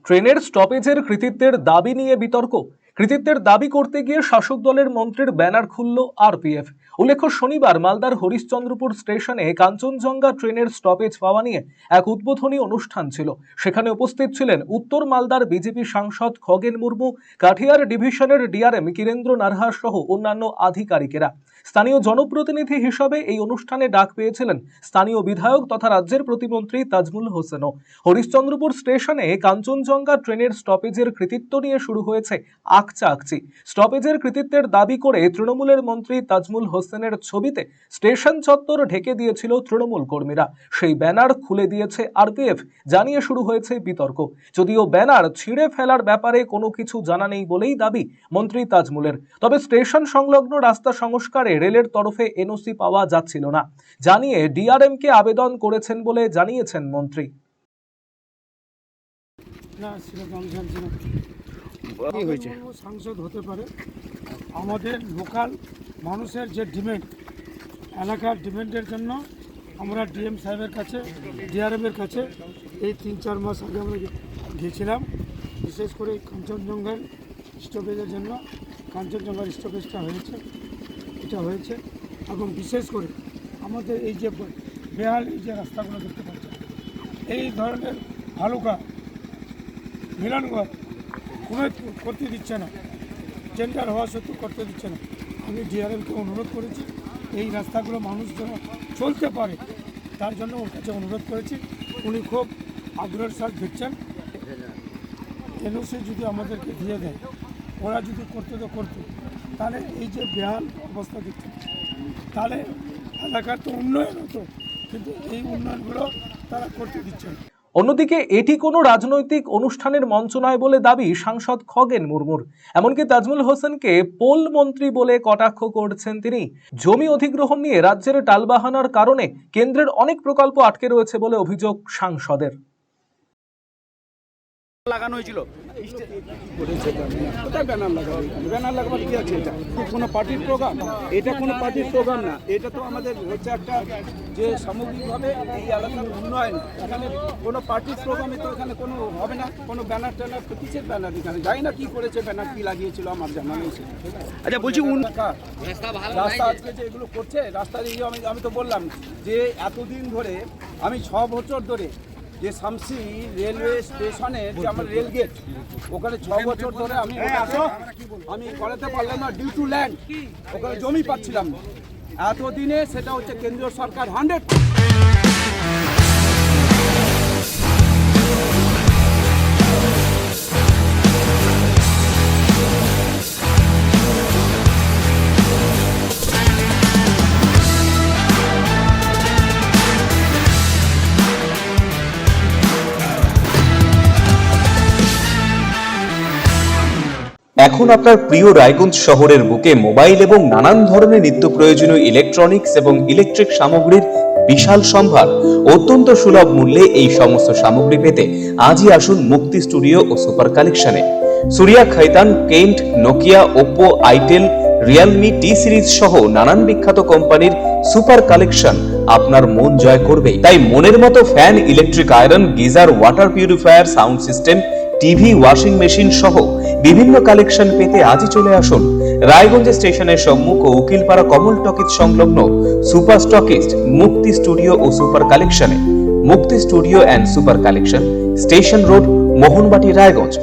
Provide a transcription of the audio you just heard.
ট্রেনের স্টপেজের কৃতিত্বের দাবি নিয়ে বিতর্ক। কৃতিত্বের দাবি করতে গিয়ে শাসক দলের মন্ত্রীর ব্যানার খুলল আরপিএফ। উল্লেখ্য, শনিবার মালদার হরিশ্চন্দ্রপুর স্টেশনে কাঞ্চনজঙ্ঘা ট্রেনের স্টপেজ পাওয়া নিয়ে এক উদ্বোধনী অনুষ্ঠান ছিল। সেখানে উপস্থিত ছিলেন উত্তর মালদার বিজেপি সাংসদ খগেন মুর্মু, কাঠিয়ার ডিভিশনের ডিআরএম কিরেন্দ্র নারহা সহ অন্যান্য আধিকারিকেরা। স্থানীয় জনপ্রতিনিধি হিসেবে এই অনুষ্ঠানে ডাক পেয়েছিলেন স্থানীয় বিধায়ক তথা রাজ্যের প্রতিমন্ত্রী তাজমুল হোসেনও। হরিশ্চন্দ্রপুর স্টেশনে কাঞ্চনজঙ্ঘা ট্রেনের স্টপেজের কৃতিত্ব নিয়ে শুরু হয়েছে আকচি। স্টপেজের কৃতিত্বের দাবি করে তৃণমূলের মন্ত্রী তাজমুল হোসেনের ছবিতে স্টেশন চত্বর ঢেকে দিয়েছিল তৃণমূল কর্মীরা। সেই ব্যানার খুলে দিয়েছে আরপিএফ, জানিয়ে শুরু হয়েছে বিতর্ক। যদিও ব্যানার ছিঁড়ে ফেলার ব্যাপারে কোনো কিছু জানা নেই বলেই দাবি মন্ত্রী তাজমুলের। তবে স্টেশন সংলগ্ন রাস্তা সংস্কারে রেলের তরফে এনওসি পাওয়া যাচ্ছিল না জানিয়ে ডিআরএম কে আবেদন করেছেন বলে জানিয়েছেন মন্ত্রী। সাংসদ হতে পারে, আমাদের লোকাল মানুষের যে ডিমান্ড, এলাকার ডিমান্ডের জন্য আমরা ডিএম সাহেবের কাছে, ডিআরএমের কাছে এই 3-4 মাস আগে আমরা গিয়েছিলাম। বিশেষ করে কাঞ্চনজঙ্ঘার স্টপেজের জন্য কাঞ্চনজঙ্ঘার স্টপেজটা হয়েছে এবং বিশেষ করে আমাদের এই যে বেহাল এই যে রাস্তাগুলো দেখতে পাচ্ছি, এই ধরনের ভালুকা মিলনগড় কোনো করতে দিচ্ছে না, টেন্ডার হওয়া সত্ত্বেও করতে দিচ্ছে না। আমি ডিআরএমকে অনুরোধ করেছি এই রাস্তাগুলো মানুষ যেন চলতে পারে, তার জন্য ওর কাছে অনুরোধ করেছি। উনি খুব আগ্রহের সাথে দেখছেন। এনওসি যদি আমাদেরকে দিয়ে দেয়, ওরা যদি করতে তাহলে এই যে বেহাল অবস্থা দেখতে, তাহলে এলাকার তো উন্নয়ন হতো, কিন্তু এই উন্নয়নগুলো তারা করতে দিচ্ছে না। অন্যদিকে এটি কোনো রাজনৈতিক অনুষ্ঠানের মঞ্চ নয় বলে দাবি সাংসদ খগেন মুর্মুর। এমনকি তাজমুল হোসেনকে পোল মন্ত্রী বলে কটাক্ষ করছেন তিনি। জমি অধিগ্রহণ নিয়ে রাজ্যের টালবাহানার কারণে কেন্দ্রের অনেক প্রকল্প আটকে রয়েছে বলে অভিযোগ সাংসদের। লাগানো হয়েছিল কোথায় ব্যানার লাগাবে? ব্যানার লাগাবার কি আছে? এটা কোনো পার্টির প্রোগ্রাম? এটা কোনো পার্টির প্রোগ্রাম না, এটা তো আমাদের হচ্ছে একটা যে সামগ্রিকভাবে এই এলাকার উন্নয়ন। এখানে কোনো পার্টির প্রোগ্রামে তো এখানে কোনো হবে না। কোনো ব্যানার ট্যানার তো কিসের ব্যানার? এখানে জানি না কি করেছে, ব্যানার কি লাগিয়েছিল আমার জানা নেই। আচ্ছা বলছি, রাস্তা আজকে যে এগুলো করছে, রাস্তার এই আমি তো বললাম যে এতদিন ধরে আমি 6 বছর ধরে যে শামসি রেলওয়ে স্টেশনের যে আমার রেল গেট, ওখানে 6 বছর ধরে আমি করাতে পারলাম না ডিউ টু ল্যান্ড। ওখানে জমি পাচ্ছিলাম এতদিনে, সেটা হচ্ছে কেন্দ্রীয় সরকার 100। এখন আপনার প্রিয় রায়গঞ্জ শহরের বুকে মোবাইল এবং নানান ধরনের নিত্য প্রয়োজনীয় ইলেকট্রনিক্স এবং ইলেকট্রিক সামগ্রীর বিশাল সম্ভার অত্যন্ত সুলভ মূল্যে। এই সমস্ত সামগ্রী পেতে আজই আসুন মুক্তি স্টুডিও ও সুপার কালেকশনে। Surya, Khaitan, Kent, Nokia, Oppo, itel, Realme, T Series সহ নানান বিখ্যাত কোম্পানির সুপার কালেকশন আপনার মন জয় করবে। তাই মনের মতো fan, electric iron, geyser, water purifier, sound system, TV, washing machine সহ বিভিন্ন কালেকশন পেতে আজই চলে আসুন রায়গঞ্জ স্টেশনের সম্মুখ ও উকিলপাড়া কমল টকিজ সংলগ্ন সুপার স্টকিস্ট মুক্তি স্টুডিও ও সুপার কালেকশনে। মুক্তি studio and super collection, station road, Mohanbati, Raiganj.